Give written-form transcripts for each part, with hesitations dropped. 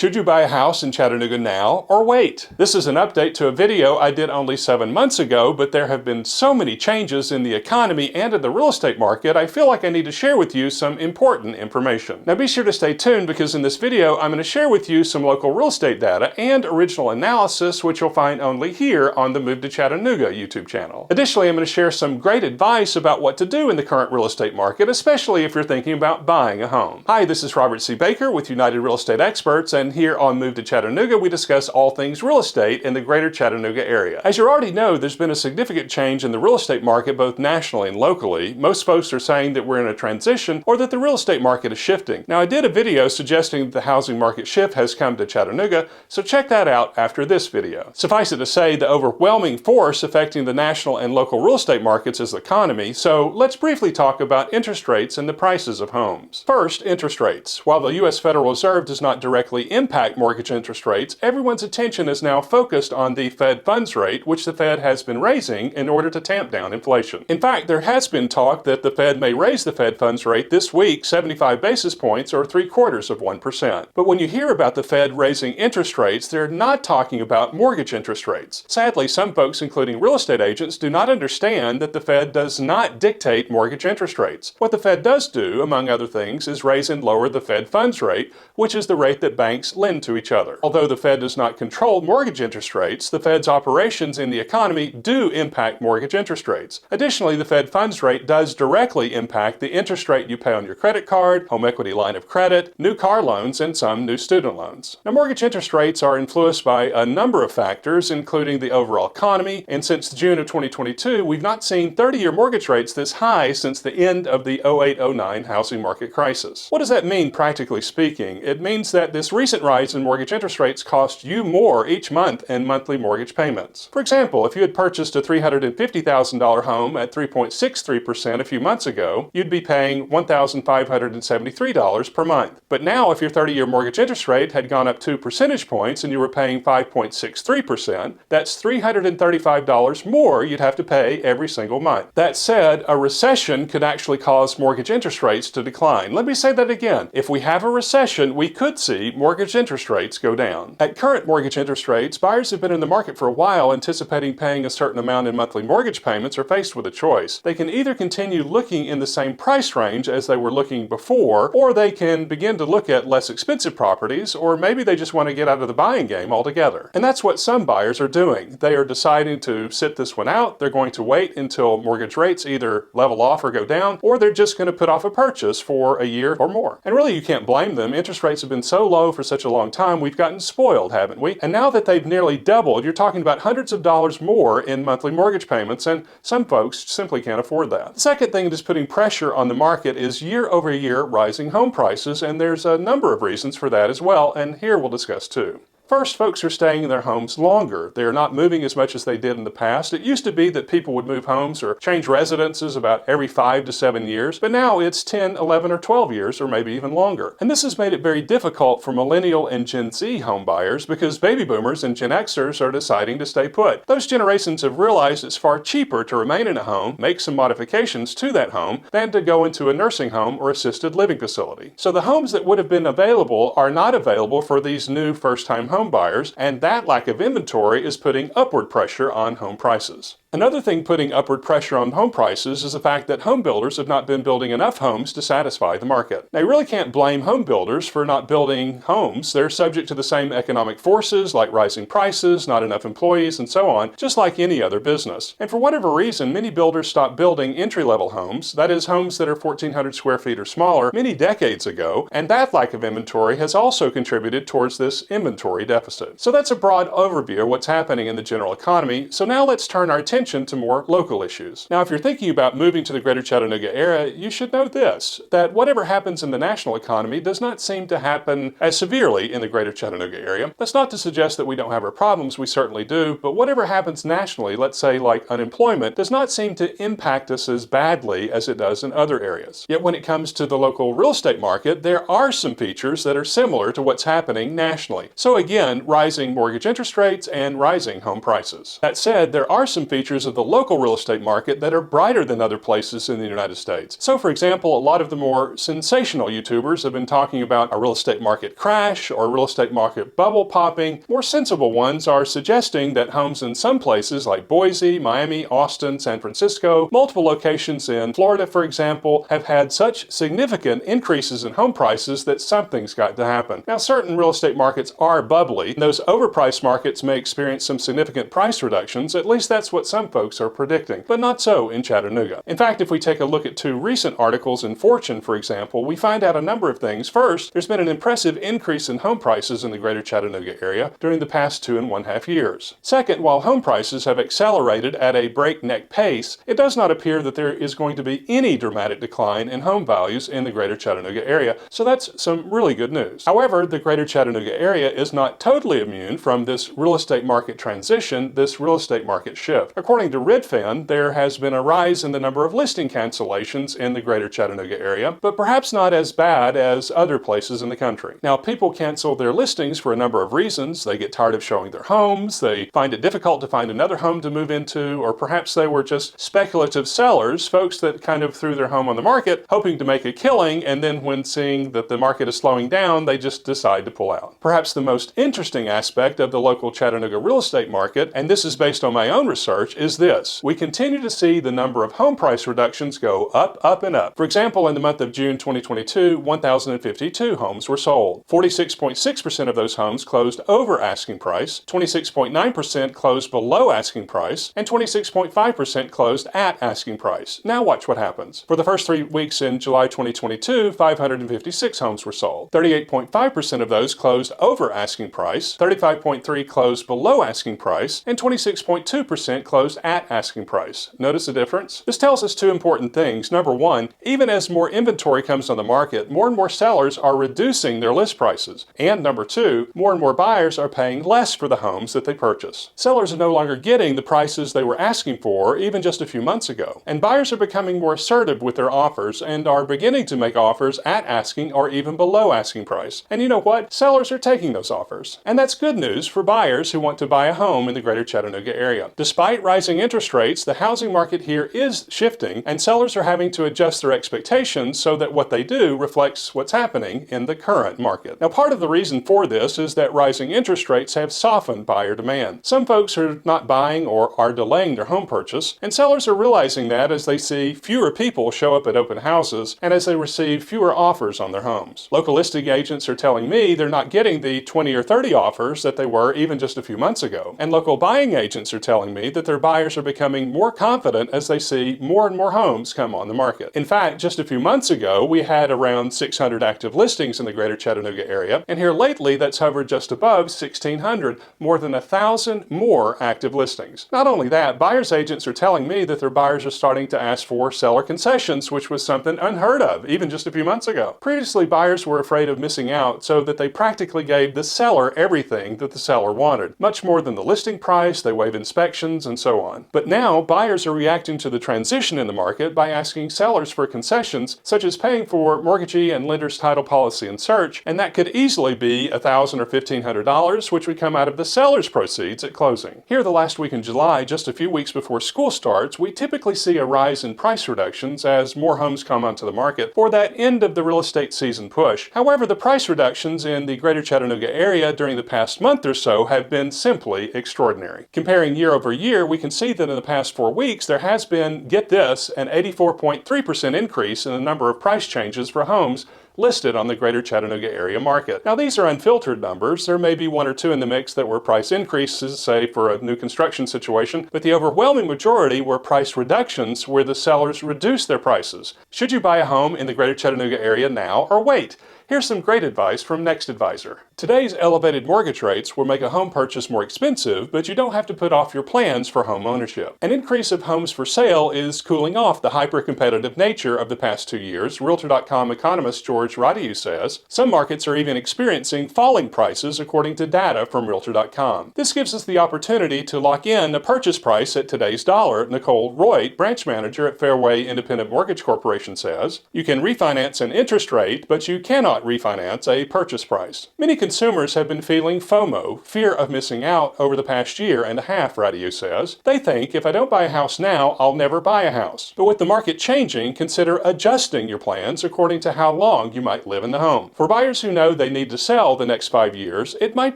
Should you buy a house in Chattanooga now or wait? This is an update to a video I did only 7 months ago, but there have been so many changes in the economy and in the real estate market, I feel like I need to share with you some important information. Now be sure to stay tuned because in this video I'm going to share with you some local real estate data and original analysis which you'll find only here on the Move to Chattanooga YouTube channel. Additionally, I'm going to share some great advice about what to do in the current real estate market, especially if you're thinking about buying a home. Hi, this is Robert C. Baker with United Real Estate Experts, and here on Move to Chattanooga we discuss all things real estate in the Greater Chattanooga area. As you already know, there's been a significant change in the real estate market both nationally and locally. Most folks are saying that we're in a transition or that the real estate market is shifting. Now I did a video suggesting that the housing market shift has come to Chattanooga, so check that out after this video. Suffice it to say, the overwhelming force affecting the national and local real estate markets is the economy, so let's briefly talk about interest rates and the prices of homes. First, interest rates. While the U.S. Federal Reserve does not directly impact mortgage interest rates, everyone's attention is now focused on the Fed funds rate, which the Fed has been raising in order to tamp down inflation. In fact, there has been talk that the Fed may raise the Fed funds rate this week 75 basis points or 0.75%. But when you hear about the Fed raising interest rates, they're not talking about mortgage interest rates. Sadly, some folks, including real estate agents, do not understand that the Fed does not dictate mortgage interest rates. What the Fed does do, among other things, is raise and lower the Fed funds rate, which is the rate that banks lend to each other. Although the Fed does not control mortgage interest rates, the Fed's operations in the economy do impact mortgage interest rates. Additionally, the Fed funds rate does directly impact the interest rate you pay on your credit card, home equity line of credit, new car loans, and some new student loans. Now, mortgage interest rates are influenced by a number of factors, including the overall economy, and since June of 2022, we've not seen 30-year mortgage rates this high since the end of the 08-09 housing market crisis. What does that mean, practically speaking? It means that this recent rise in mortgage interest rates cost you more each month in monthly mortgage payments. For example, if you had purchased a $350,000 home at 3.63% a few months ago, you'd be paying $1,573 per month. But now, if your 30-year mortgage interest rate had gone up 2 percentage points and you were paying 5.63%, that's $335 more you'd have to pay every single month. That said, a recession could actually cause mortgage interest rates to decline. Let me say that again. If we have a recession, we could see mortgage interest rates go down. At current mortgage interest rates, buyers have been in the market for a while anticipating paying a certain amount in monthly mortgage payments are faced with a choice. They can either continue looking in the same price range as they were looking before, or they can begin to look at less expensive properties, or maybe they just want to get out of the buying game altogether. And that's what some buyers are doing. They are deciding to sit this one out. They're going to wait until mortgage rates either level off or go down, or they're just going to put off a purchase for a year or more. And really, you can't blame them. Interest rates have been so low for such a long time, we've gotten spoiled, haven't we? And now that they've nearly doubled, you're talking about hundreds of dollars more in monthly mortgage payments, and some folks simply can't afford that. The second thing that's putting pressure on the market is year-over-year rising home prices, and there's a number of reasons for that as well, and here we'll discuss two. First, folks are staying in their homes longer. They are not moving as much as they did in the past. It used to be that people would move homes or change residences about every 5 to 7 years, but now it's 10, 11, or 12 years, or maybe even longer. And this has made it very difficult for millennial and Gen Z home buyers because baby boomers and Gen Xers are deciding to stay put. Those generations have realized it's far cheaper to remain in a home, make some modifications to that home, than to go into a nursing home or assisted living facility. So the homes that would have been available are not available for these new first-time home buyers, and that lack of inventory is putting upward pressure on home prices. Another thing putting upward pressure on home prices is the fact that home builders have not been building enough homes to satisfy the market. Now, you really can't blame home builders for not building homes. They're subject to the same economic forces like rising prices, not enough employees, and so on, just like any other business. And for whatever reason, many builders stopped building entry-level homes, that is, homes that are 1,400 square feet or smaller, many decades ago, and that lack of inventory has also contributed towards this inventory deficit. So that's a broad overview of what's happening in the general economy. So now let's turn our attention to more local issues. Now, if you're thinking about moving to the Greater Chattanooga area, you should know this, that whatever happens in the national economy does not seem to happen as severely in the Greater Chattanooga area. That's not to suggest that we don't have our problems, we certainly do, but whatever happens nationally, let's say like unemployment, does not seem to impact us as badly as it does in other areas. Yet when it comes to the local real estate market, there are some features that are similar to what's happening nationally. So again, rising mortgage interest rates and rising home prices. That said, there are some features features of the local real estate market that are brighter than other places in the United States. So for example, a lot of the more sensational YouTubers have been talking about a real estate market crash or real estate market bubble popping. More sensible ones are suggesting that homes in some places like Boise, Miami, Austin, San Francisco, multiple locations in Florida, for example, have had such significant increases in home prices that something's got to happen. Now, certain real estate markets are bubbly. Those overpriced markets may experience some significant price reductions. At least that's what some folks are predicting, but not so in Chattanooga. In fact, if we take a look at two recent articles in Fortune, for example, we find out a number of things. First, there's been an impressive increase in home prices in the Greater Chattanooga area during the past 2.5 years. Second, while home prices have accelerated at a breakneck pace, it does not appear that there is going to be any dramatic decline in home values in the Greater Chattanooga area, so that's some really good news. However, the Greater Chattanooga area is not totally immune from this real estate market transition, this real estate market shift. According to Redfin, there has been a rise in the number of listing cancellations in the Greater Chattanooga area, but perhaps not as bad as other places in the country. Now, people cancel their listings for a number of reasons. They get tired of showing their homes, they find it difficult to find another home to move into, or perhaps they were just speculative sellers, folks that kind of threw their home on the market hoping to make a killing, and then when seeing that the market is slowing down, they just decide to pull out. Perhaps the most interesting aspect of the local Chattanooga real estate market, and this is based on my own research, is this. We continue to see the number of home price reductions go up, up, and up. For example, in the month of June 2022, 1,052 homes were sold. 46.6% of those homes closed over asking price, 26.9% closed below asking price, and 26.5% closed at asking price. Now watch what happens. For the first 3 weeks in July 2022, 556 homes were sold. 38.5% of those closed over asking price, 35.3% closed below asking price, and 26.2% closed at asking price. Notice the difference? This tells us two important things. Number one, even as more inventory comes on the market, more and more sellers are reducing their list prices. And number two, more and more buyers are paying less for the homes that they purchase. Sellers are no longer getting the prices they were asking for even just a few months ago. And buyers are becoming more assertive with their offers and are beginning to make offers at asking or even below asking price. And you know what? Sellers are taking those offers. And that's good news for buyers who want to buy a home in the Greater Chattanooga area. Despite rising interest rates, the housing market here is shifting, and sellers are having to adjust their expectations so that what they do reflects what's happening in the current market. Now, part of the reason for this is that rising interest rates have softened buyer demand. Some folks are not buying or are delaying their home purchase, and sellers are realizing that as they see fewer people show up at open houses and as they receive fewer offers on their homes. Local listing agents are telling me they're not getting the 20 or 30 offers that they were even just a few months ago. And local buying agents are telling me that their buyers are becoming more confident as they see more and more homes come on the market. In fact, just a few months ago, we had around 600 active listings in the Greater Chattanooga area, and here lately that's hovered just above 1,600, more than 1,000 more active listings. Not only that, buyers agents are telling me that their buyers are starting to ask for seller concessions, which was something unheard of even just a few months ago. Previously, buyers were afraid of missing out, so that they practically gave the seller everything that the seller wanted. Much more than the listing price, they waive inspections, and so on. But now, buyers are reacting to the transition in the market by asking sellers for concessions, such as paying for mortgagee and lender's title policy and search, and that could easily be $1,000 or $1,500, which would come out of the seller's proceeds at closing. Here the last week in July, just a few weeks before school starts, we typically see a rise in price reductions as more homes come onto the market for that end of the real estate season push. However, the price reductions in the Greater Chattanooga area during the past month or so have been simply extraordinary. Comparing year over year, we can see that in the past 4 weeks, there has been, get this, an 84.3% increase in the number of price changes for homes listed on the Greater Chattanooga area market. Now, these are unfiltered numbers. There may be one or two in the mix that were price increases, say for a new construction situation, but the overwhelming majority were price reductions where the sellers reduced their prices. Should you buy a home in the Greater Chattanooga area now or wait? Here's some great advice from Next Advisor. Today's elevated mortgage rates will make a home purchase more expensive, but you don't have to put off your plans for home ownership. An increase of homes for sale is cooling off the hyper-competitive nature of the past 2 years. Realtor.com economist George Radiu says some markets are even experiencing falling prices according to data from Realtor.com. This gives us the opportunity to lock in a purchase price at today's dollar. Nicole Roy, branch manager at Fairway Independent Mortgage Corporation, says you can refinance an interest rate, but you cannot cannot refinance a purchase price. Many consumers have been feeling FOMO, fear of missing out, over the past year and a half, Radio says. They think if I don't buy a house now, I'll never buy a house. But with the market changing, consider adjusting your plans according to how long you might live in the home. For buyers who know they need to sell the next 5 years, it might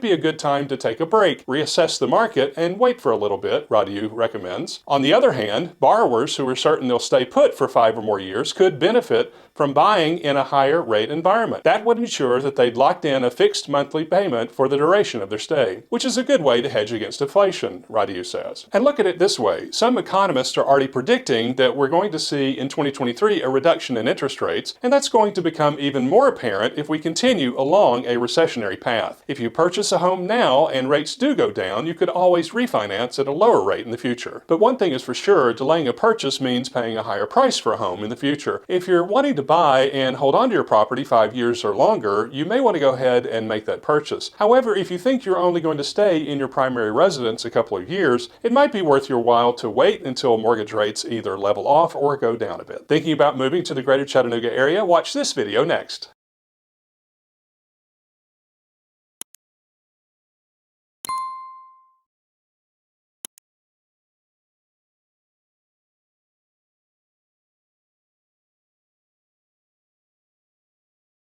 be a good time to take a break, reassess the market, and wait for a little bit, Radio recommends. On the other hand, borrowers who are certain they'll stay put for 5 or more years could benefit from buying in a higher rate environment. That would ensure that they'd locked in a fixed monthly payment for the duration of their stay, which is a good way to hedge against inflation, Radio says. And look at it this way. Some economists are already predicting that we're going to see in 2023 a reduction in interest rates, and that's going to become even more apparent if we continue along a recessionary path. If you purchase a home now and rates do go down, you could always refinance at a lower rate in the future. But one thing is for sure, delaying a purchase means paying a higher price for a home in the future. If you're wanting to buy and hold on to your property 5 years or longer, you may want to go ahead and make that purchase. However, if you think you're only going to stay in your primary residence a couple of years, it might be worth your while to wait until mortgage rates either level off or go down a bit. Thinking about moving to the Greater Chattanooga area? Watch this video next.